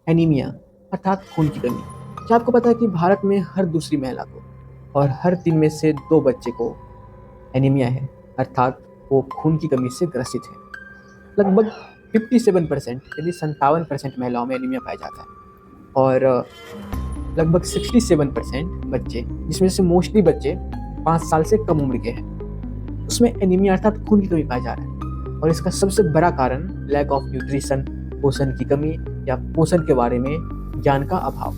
Anaemia अर्थात खून की कमी। क्या आपको पता है कि भारत में हर दूसरी महिला को और हर 3 में से 2 बच्चे को एनीमिया है, अर्थात वो खून की कमी से ग्रसित है। लगभग 57% यानी 57% महिलाओं में एनीमिया पाया जाता है और लगभग 67% बच्चे, जिसमें से मोस्टली बच्चे 5 साल से कम उम्र के हैं, उसमें एनीमिया अर्थात खून की कमी पाया जा रहा है। और इसका सबसे बड़ा कारण लैक ऑफ न्यूट्रिशन, पोषण की कमी या पोषण के बारे में ज्ञान का अभाव।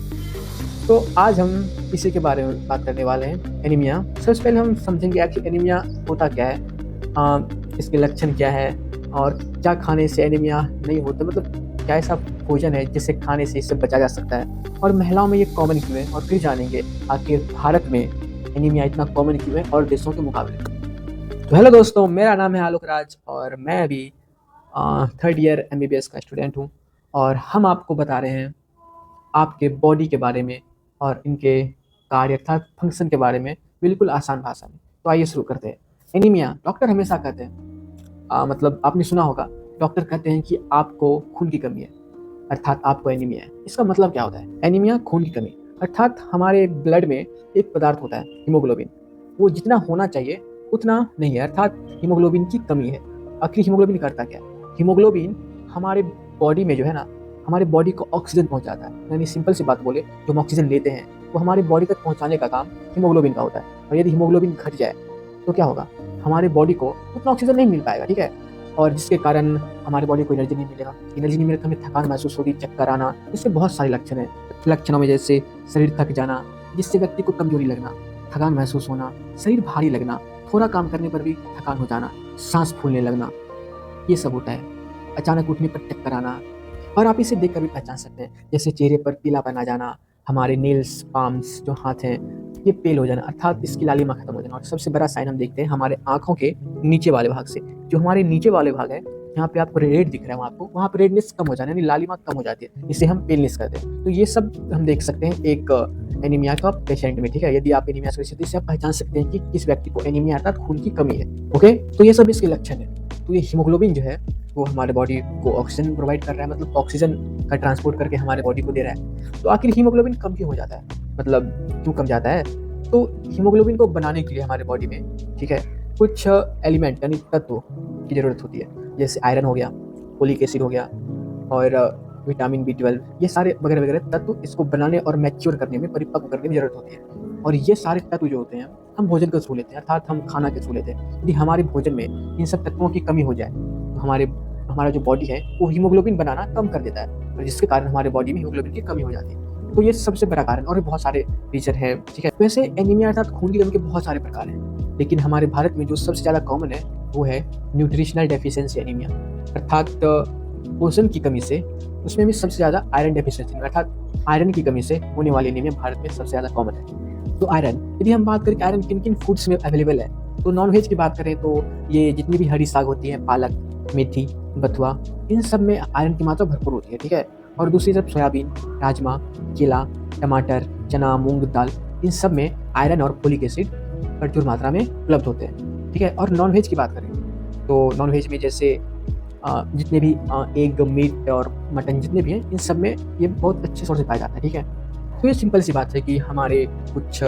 तो आज हम इसी के बारे में बात करने वाले हैं, एनीमिया। सबसे पहले हम समझेंगे आखिर एनीमिया होता क्या है, इसके लक्षण क्या है और क्या खाने से एनीमिया नहीं होता, मतलब क्या ऐसा भोजन है जिसे खाने से इससे बचा जा सकता है, और महिलाओं में ये कॉमन क्यों है, और फिर जानेंगे आखिर भारत में एनीमिया इतना कॉमन क्यों है और देशों के मुकाबले। तो हेलो दोस्तों, मेरा नाम है आलोक राज और मैं अभी 3rd ईयर MBBS का स्टूडेंट हूँ और हम आपको बता रहे हैं आपके बॉडी के बारे में और इनके कार्य अर्थात फंक्शन के बारे में बिल्कुल आसान भाषा में। तो आइए शुरू करते हैं। एनीमिया, डॉक्टर हमेशा कहते हैं, मतलब आपने सुना होगा, डॉक्टर कहते हैं कि आपको खून की कमी है, अर्थात आपको एनीमिया है। इसका मतलब क्या होता है? एनीमिया खून की कमी अर्थात हमारे ब्लड में एक पदार्थ होता है हीमोग्लोबिन, वो जितना होना चाहिए उतना नहीं है, अर्थात हीमोग्लोबिन की कमी है। आखिर हीमोग्लोबिन करता क्या है? हीमोग्लोबिन हमारे बॉडी में जो है ना, हमारे बॉडी को ऑक्सीजन पहुंचाता है। यानी सिंपल सी बात बोले, जो हम ऑक्सीजन लेते हैं वो हमारी बॉडी तक पहुंचाने का काम हीमोग्लोबिन का होता है। और यदि हीमोग्लोबिन घट जाए तो क्या होगा? हमारे बॉडी को उतना ऑक्सीजन नहीं मिल पाएगा, ठीक है, और जिसके कारण हमारे बॉडी को एनर्जी नहीं मिलेगा। एनर्जी नहीं मिलेगा तो हमें थकान महसूस होगी, चक्कर आना, इससे बहुत सारे लक्षण हैं। लक्षणों में जैसे शरीर थक जाना, जिससे व्यक्ति को कमजोरी लगना, थकान महसूस होना, शरीर भारी लगना, थोड़ा काम करने पर भी थकान हो जाना, सांस फूलने लगना, ये सब होता है। अचानक उठने पर चक्कर आना, और आप इसे देखकर भी पहचान सकते हैं, जैसे चेहरे पर पीलापन आ जाना, हमारे नेल्स, पाम्स जो हाथ हैं ये पेल हो जाना, अर्थात इसकी लालिमा खत्म हो जाना। और सबसे बड़ा साइन हम देखते हैं हमारे आंखों के नीचे वाले भाग से। जो हमारे नीचे वाले भाग है, यहाँ पे आपको रेड दिख रहा है, आपको वहाँ पे रेडनेस कम हो जाना, यानी लालिमा कम हो जाती है, इसे हम पेलनेस कहते हैं। तो ये सब हम देख सकते हैं एक एनीमिया का पेशेंट में, ठीक है। यदि आप एनीमिया से स्थिति से आप पहचान सकते हैं कि किस व्यक्ति को एनीमिया अर्थात खून की कमी है। ओके, तो ये सब इसके लक्षण है। तो ये हीमोग्लोबिन जो है वो हमारे बॉडी को ऑक्सीजन प्रोवाइड कर रहा है, मतलब ऑक्सीजन का ट्रांसपोर्ट करके हमारे बॉडी को दे रहा है। तो आखिर हीमोग्लोबिन कम क्यों हो जाता है, मतलब क्यों कम जाता है? तो हीमोग्लोबिन को बनाने के लिए हमारे बॉडी में, ठीक है, कुछ एलिमेंट यानी तत्व की ज़रूरत होती है, जैसे आयरन हो गया, फोलिक एसिड हो गया और विटामिन B12, ये सारे वगैरह वगैरह तत्व इसको बनाने और मैच्योर करने में, परिपक्व करने में ज़रूरत होती है। और ये सारे तत्व जो होते हैं हम भोजन के थ्रू लेते हैं, अर्थात हम खाना के थ्रू लेते हैं। यदि हमारे भोजन में इन सब तत्वों की कमी हो जाए तो हमारा जो बॉडी है वो हीमोग्लोबिन बनाना कम कर देता है, और जिसके कारण हमारे बॉडी में हीमोग्लोबिन की कमी हो जाती है। तो ये सबसे बड़ा कारण, और भी बहुत सारे रीजन है, ठीक है। वैसे एनीमिया अर्थात खून की कमी के बहुत सारे प्रकार हैं, लेकिन हमारे भारत में जो सबसे ज़्यादा कॉमन है वो है न्यूट्रिशनल डेफिशिएंसी एनीमिया, अर्थात पोषण की कमी से, उसमें भी सबसे ज़्यादा आयरन डेफिशिएंसी अर्थात आयरन की कमी से होने वाली एनीमिया भारत में सबसे ज़्यादा कॉमन है। तो आयरन, यदि हम बात करें कि आयरन किन किन फूड्स में अवेलेबल है, तो नॉनवेज की बात करें तो ये जितनी भी हरी साग होती है, पालक, मेथी, बथुआ, इन सब में आयरन की मात्रा भरपूर होती है, ठीक है। और दूसरी तरफ सोयाबीन, राजमा, केला, टमाटर, चना, मूंग दाल, इन सब में आयरन और फोलिक एसिड प्रचुर मात्रा में उपलब्ध होते हैं, ठीक है। और नॉनवेज की बात करें तो नॉनवेज में जैसे जितने भी एग, मीट और मटन जितने भी हैं, इन सब में ये बहुत अच्छे सोर्स से पाया जाता है, ठीक है। तो ये सिंपल सी बात है कि हमारे कुछ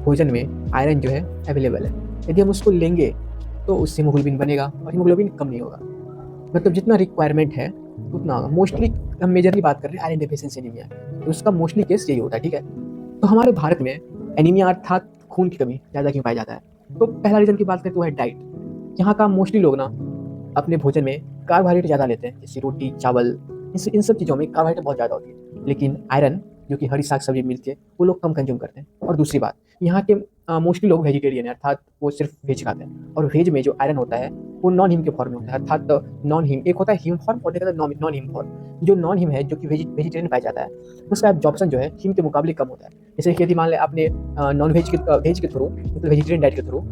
भोजन में आयरन जो है अवेलेबल है, यदि हम उसको लेंगे तो उससे हीमोग्लोबिन बनेगा और हीमोग्लोबिन कम नहीं होगा, मतलब जितना रिक्वायरमेंट है उतना होगा। मोस्टली हम मेजरली बात कर रहे हैं आयरन डेफिशिएंसी एनीमिया, तो उसका मोस्टली केस यही होता है, ठीक है। तो हमारे भारत में एनीमिया अर्थात खून की कमी ज़्यादा क्यों पाया जाता है? तो पहला रीज़न की बात करें तो है डाइट। यहाँ का मोस्टली लोग ना अपने भोजन में कार्बोहाइड्रेट ज़्यादा लेते हैं, जैसे रोटी, चावल, इन सब चीज़ों में कार्बोहाइड्रेट बहुत ज़्यादा होती है, लेकिन आयरन जो कि हरी साग सब्जी मिलती है वो लोग कम कंज्यूम करते हैं। और दूसरी बात, यहाँ के मोस्टली लोग वेजिटेरियन है, अर्थात वो सिर्फ वेज खाते हैं, और वेज में जो आयरन होता है वो नॉन हिम के फॉर्म में होता है, अर्थात नॉन हिम, एक होता है हिम फॉर्म और एक होता है नॉन हिम फॉर्म। जो नॉन हिम है, जो कि वेजिटेरियन पाया जाता है, उसका एब्जॉर्प्शन जो है हिम के मुकाबले कम होता है। जैसे कि यदि मान लें आपने नॉन वेज के थ्रू, मतलब वेजिटेरियन डाइट के थ्रू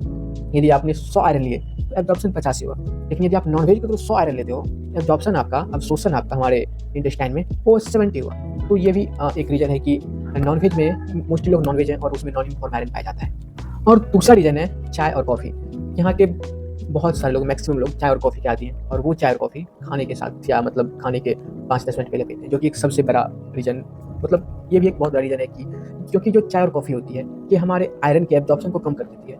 यदि आपने 100 आयरन लिए तो एब्जॉर्प्शन 85 हुआ, लेकिन यदि आप नॉन वेज के थ्रू 100 आयरन लेते हो, एब्जॉर्प्शन आपका, अब्सॉर्प्शन आपका हमारे इंटेस्टाइन में वो 70 हुआ। तो ये भी एक रीज़न है कि नॉन वेज में मोस्टली लोग नॉन वेज हैं और उसमें नॉन हिम फॉर्म आयरन पाया जाता है। और दूसरा रीज़न है चाय और कॉफ़ी। यहाँ के बहुत सारे लोग, मैक्सिमम लोग चाय और कॉफ़ी के आदी हैं, और वो चाय और कॉफ़ी खाने के साथ या मतलब खाने के 5-10 मिनट पहले पीते हैं, जो कि एक सबसे बड़ा रीज़न, मतलब ये भी एक बहुत बड़ा रीज़न है कि क्योंकि जो चाय और कॉफ़ी होती है, ये हमारे आयरन के एब्ज़ॉर्प्शन को कम कर देती है,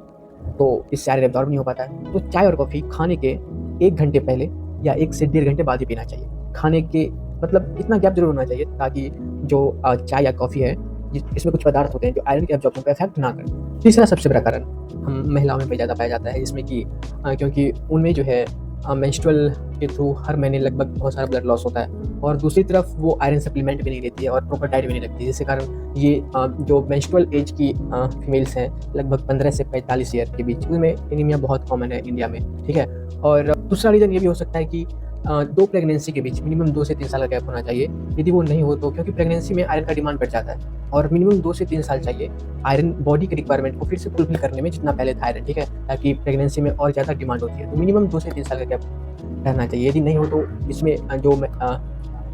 तो इससे आयरन एब्ज़ॉर्ब नहीं हो पाता है। तो चाय और कॉफ़ी खाने के 1 घंटे पहले या 1 से डेढ़ घंटे बाद ही पीना चाहिए। खाने के मतलब इतना गैप ज़रूर होना चाहिए ताकि जो चाय या कॉफ़ी है, इसमें कुछ पदार्थ होते हैं जो आयरन के एब्ज़ॉर्प्शन को इफ़ेक्ट ना करें। तीसरा सबसे बड़ा कारण हम महिलाओं में ज़्यादा पाया जाता है, जिसमें कि क्योंकि उनमें जो है मेंस्ट्रुअल के थ्रू हर महीने लगभग बहुत सारा ब्लड लॉस होता है, और दूसरी तरफ वो आयरन सप्लीमेंट भी नहीं लेती है और प्रॉपर डाइट भी नहीं रखती है, जिसके कारण ये जो मेंस्ट्रुअल एज की फीमेल्स हैं लगभग 15 से 45 ईयर के बीच, उनमें एनीमिया बहुत कॉमन है इंडिया में, ठीक है। और दूसरा रीज़न ये भी हो सकता है कि 2 प्रेगनेंसी के बीच मिनिमम 2 से 3 साल का गैप होना चाहिए। यदि वो नहीं हो तो, क्योंकि प्रेगनेंसी में आयरन का डिमांड बढ़ जाता है और मिनिमम 2 से 3 साल चाहिए आयरन बॉडी के रिक्वायरमेंट को फिर से फुलफिल करने में जितना पहले था आयरन, ठीक है, ताकि प्रेगनेंसी में और ज़्यादा डिमांड होती है, तो मिनिमम 2 से 3 साल का गैप रहना चाहिए। यदि नहीं हो तो इसमें जो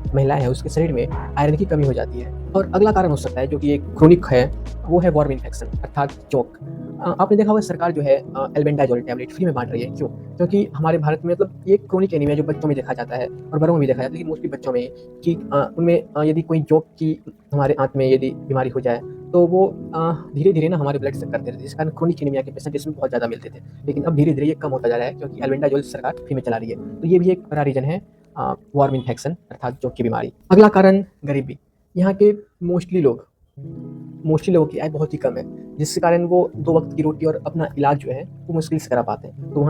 महिलाएं हैं उसके शरीर में आयरन की कमी हो जाती है। और अगला कारण हो सकता है जो कि एक क्रोनिक है, वो है वॉर्म इन्फेक्शन अर्थात चोक। आपने देखा होगा सरकार जो है एल्बेंडाजोल टैबलेट फ्री में बांट रही है, क्यों? क्योंकि हमारे भारत में मतलब ये क्रोनिक एनीमिया जो बच्चों में देखा जाता है और बड़ों में भी देखा जाता है, लेकिन मोस्टली बच्चों में कि उनमें यदि कोई जोक की हमारे आंत में यदि बीमारी हो जाए तो वो धीरे धीरे ना हमारे ब्लड से करते रहते हैं, जिस कारण क्रोनिक एनीमिया के पेशेंट इसमें बहुत ज़्यादा मिलते थे, लेकिन अब धीरे धीरे ये कम होता जा रहा है क्योंकि एल्बेंडाजोल सरकार फ्री में चला रही है। तो ये भी एक बड़ा रीज़न है वॉर्म इन्फेक्शन अर्थात जोक की बीमारी। अगला कारण गरीबी। यहाँ के मोस्टली लोगों की आय बहुत ही कम है, जिसके कारण वो 2 वक्त की रोटी और अपना इलाज जो है वो मुश्किल से करा पाते हैं। तो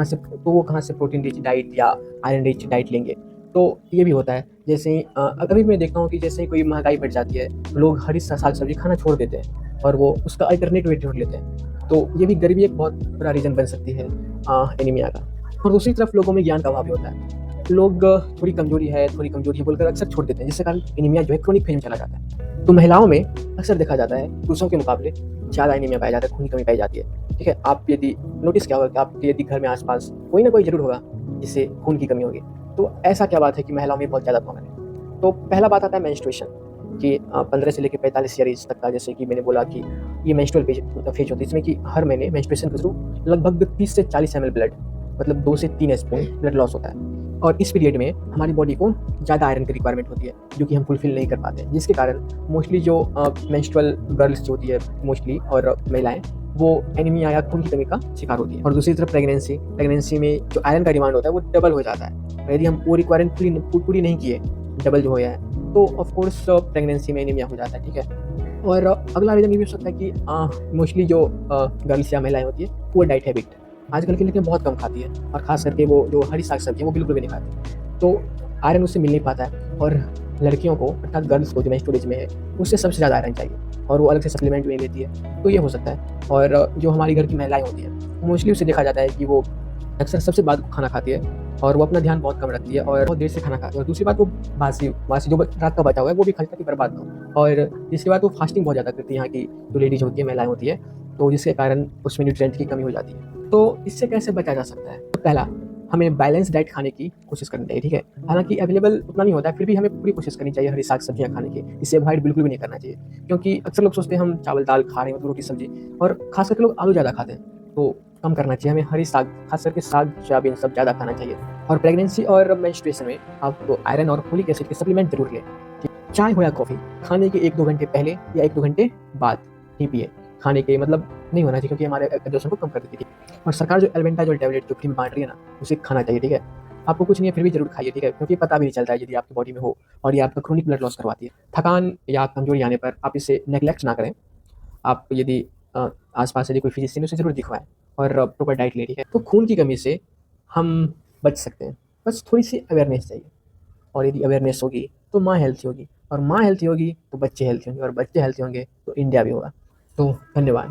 वो कहाँ से प्रोटीन रिच डाइट या आयरन रिच डाइट लेंगे? तो ये भी होता है, जैसे ही अभी मैं देखता हूँ कि जैसे ही कोई महँगाई बढ़ जाती है, तो लोग हरी साग-सब्ज़ी खाना छोड़ देते हैं और वो उसका अल्टरनेटिव ढूँढ लेते हैं। तो ये भी गरीबी एक बहुत बड़ा रीज़न बन सकती है एनीमिया का। और दूसरी तरफ लोगों में ज्ञान का अभाव भी होता है। लोग थोड़ी कमज़ोरी है बोलकर अक्सर छोड़ देते हैं, जिसके कारण एनीमिया जो है क्रोनिक फेज़ में चला जाता है। तो महिलाओं में अक्सर देखा जाता है पुरुषों के मुकाबले ज़्यादा एनीमिया पाया जाता है, खून की कमी पाई जाती है, ठीक है। आप यदि नोटिस किया होगा कि आपके यदि घर में आस-पास कोई ना कोई ज़रूर होगा जिससे खून की कमी होगी। तो ऐसा क्या बात है कि महिलाओं में बहुत ज़्यादा कॉमन है? तो पहला बात आता है मेंस्ट्रुएशन कि 15 से लेकर 45 ईयर एज तक का, जैसे कि मैंने बोला कि ये मेंस्ट्रुअल फेज होती है, इसमें कि हर महीने मेंस्ट्रुएशन के थ्रू लगभग 30 से 40 ml ब्लड, मतलब 2 से 3 स्पून ब्लड लॉस होता है, और इस पीरियड में हमारी बॉडी को ज़्यादा आयरन की रिक्वायरमेंट होती है जो कि हम फुलफिल नहीं कर पाते हैं, जिसके कारण मोस्टली जो मेंस्ट्रुअल गर्ल्स जो होती है मोस्टली और महिलाएं, वो एनीमिया या खून की कमी का शिकार होती है। और दूसरी तरफ प्रेगनेंसी में जो आयरन का डिमांड होता है वो डबल हो जाता है, और यदि हम वो रिक्वायरमेंट पूरी नहीं किए, डबल जो होया है, तो ऑफ कोर्स प्रेगनेंसी में एनीमिया हो जाता है, ठीक है। और अगला रीज़न ये भी हो सकता है कि मोस्टली जो गर्ल्स या महिलाएं होती है वो डाइट हैबिट आजकल की लड़कियाँ बहुत कम खाती है, और ख़ास करके वो जो हरी साग-सब्ज़ी है वो बिल्कुल भी नहीं खाती। तो आयरन उससे मिल नहीं पाता है, और लड़कियों को अर्थात गर्ल्स को जो मेंस्ट्रुअल एज में है उससे सबसे ज़्यादा आयरन चाहिए, और वो अलग से सप्लीमेंट भी नहीं लेती है, तो ये हो सकता है। और जो हमारी घर की महिलाएँ होती हैं मोस्टली उसे देखा जाता है कि वो अक्सर सबसे बाद खाना खाती है, और वो अपना ध्यान बहुत कम रखती है और बहुत देर से खाना खाती है। और दूसरी बात, वो बासी बासी जो रात का बचा हुआ है वो भी खाती ताकि बर्बाद ना हो। और तीसरी बात, वो फास्टिंग बहुत ज़्यादा करती है, यहाँ की जो लेडीज़ होती है, महिलाएँ होती है, तो जिसके कारण उसमें न्यूट्रिएंट की कमी हो जाती है। तो इससे कैसे बचा जा सकता है? तो पहला, हमें बैलेंस डाइट खाने की कोशिश करनी चाहिए, ठीक है। हालाँकि अवेलेबल उतना नहीं होता है, फिर भी हमें पूरी कोशिश करनी चाहिए हरी साग-सब्जियाँ खाने की। इसे अवॉइड बिल्कुल भी नहीं करना चाहिए, क्योंकि अक्सर लोग सोचते हैं हम चावल-दाल खा रहे हैं, रोटी सब्ज़ी, और ख़ास करके लोग आलू ज़्यादा खाते हैं, तो कम करना चाहिए। हमें हरी साग, ख़ास करके साग, सोयाबीन सब ज़्यादा खाना चाहिए। और प्रेगनेंसी और मेंस्ट्रुएशन में आप आयरन और फोलिक एसिड के सप्लीमेंट ज़रूर लें। चाय हो या कॉफ़ी खाने के 1-2 घंटे पहले या 1-2 घंटे बाद ही पिएँ। खाने के मतलब नहीं होना चाहिए, क्योंकि हमारे एब्ज़ॉर्प्शन को कम कर देती है। और सरकार जो एल्बेंडाजोल टैबलेट जो फ्री में बाँट रही है ना, उसे खाना चाहिए, ठीक है। आपको कुछ नहीं है फिर भी ज़रूर खाइए, ठीक है, क्योंकि पता भी नहीं चलता है यदि आपकी बॉडी में हो और ये आपका क्रोनिक ब्लड लॉस करवाती है। थकान या कमज़ोरी आने पर आप इसे नेग्लेक्ट ना करें। आप यदि आस-पास यदि कोई फिजिशियन है उसे ज़रूर दिखवाएँ, और प्रॉपर डाइट लें, ठीक है। तो खून की कमी से हम बच सकते हैं, बस थोड़ी-सी अवेयरनेस चाहिए। और यदि अवेयरनेस होगी तो माँ हेल्थी होगी, और माँ हेल्थी होगी तो बच्चे हेल्थी होंगे, और बच्चे हेल्थी होंगे तो इंडिया भी होगा। तो धन्यवाद।